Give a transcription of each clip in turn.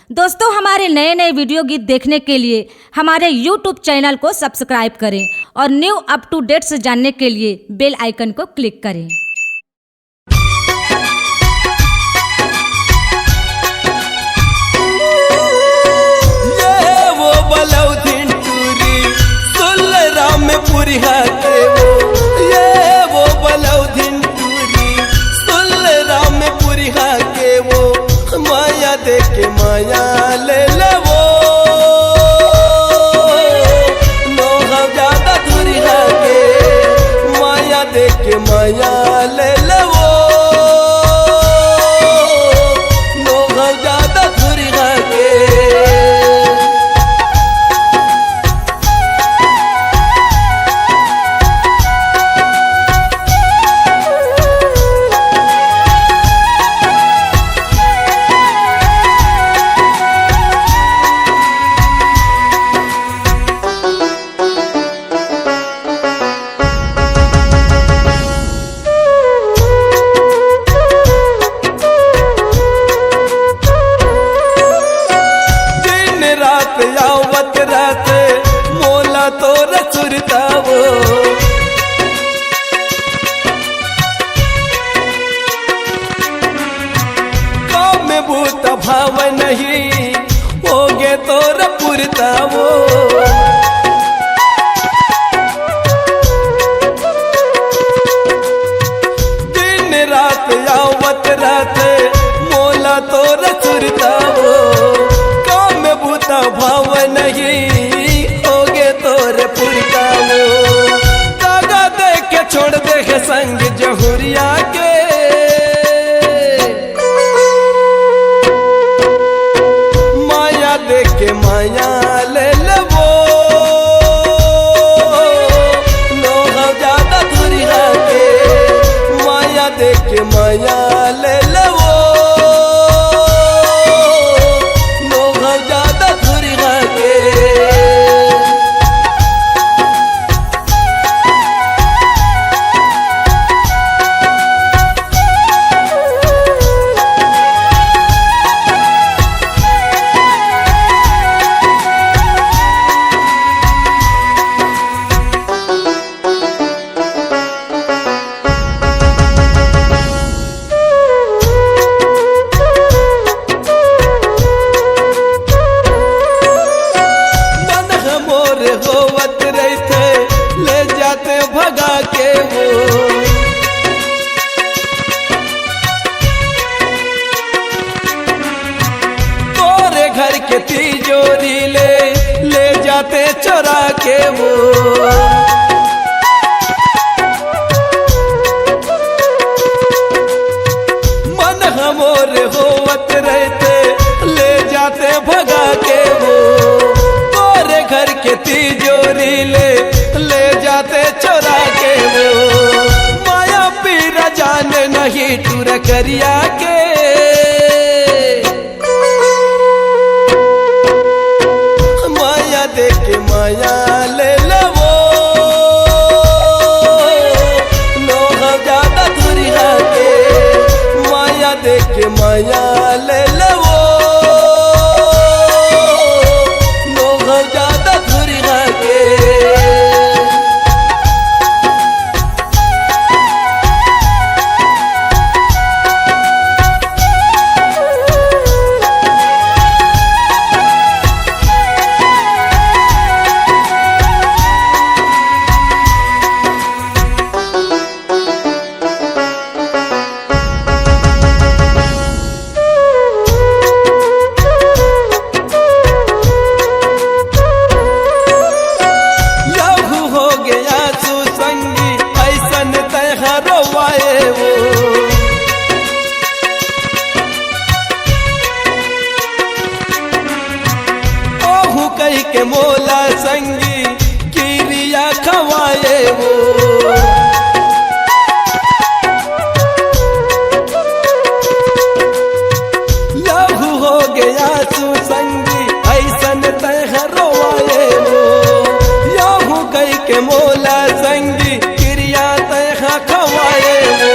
दोस्तों, हमारे नए नए वीडियो गीत देखने के लिए हमारे YouTube चैनल को सब्सक्राइब करें और न्यू अप टू डेट्स जानने के लिए बेल आइकन को क्लिक करें। माया देके माया ले लवो नोहा ज्यादा दूरी है माया देके माया ले लवो नोहा ज्यादा दूरी है यावत रहते मोला तो रसुरता वो काम में भूत भाव नहीं होगे तो रपुरता वो दिन रात यावत रहते मोला तो रसुरता वो भाव नहीं होगे तोर पुरता वो दागा दे के छोड़ दे के संग जहुरिया के माया दे के माया ले लवो नोहा ज्यादा दूरी है माया दे के माया ले लवो होवत रहते ले जाते भगा के वो तोरे घर के तिजोरी ले जाते चोरा के वो मन हमोर होवत रहते ले जाते भगा के वो घर के तिजोरी ले जाते चोरा के वो माया पीरा जाने नहीं टूर करिया के माया देके माया ले लवो नोहा ज्यादा दूरी है माया देके माया ले लवो कही के मोला संगी किरिया खवाए वो लहू हो गया सुसंगी ऐसन तह रोवाए वो याहू कही के मोला संगी किरिया तह खवाए वो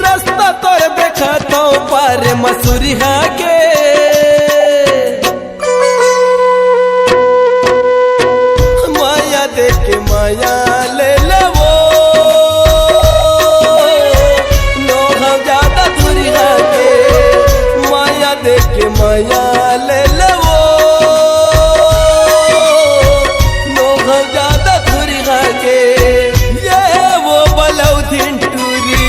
रास्ता तोर देखा तो पार मसूरिया के माया ले लवो नोह ज्यादा थुरी के ये वो बलौथिन टूरी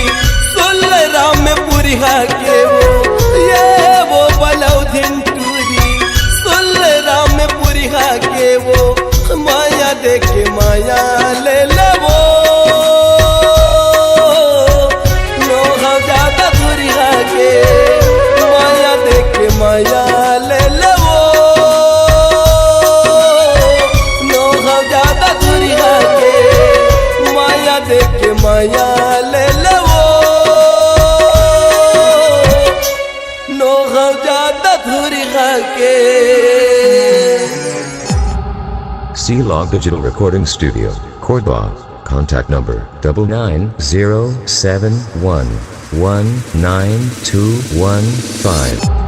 सुल राम पुरी के वो बलौथिन टूरी सुल राम पुरी के वो माया देखे माया ले लवो नोह ज्यादा थुरी के माया देखे माया ले लवो नोह ज्यादा थुरी के माया देखे माया ले लवो नोह ज्यादा थुरी के C-Log Digital Recording Studio, Cordoba. Contact number 9907119215.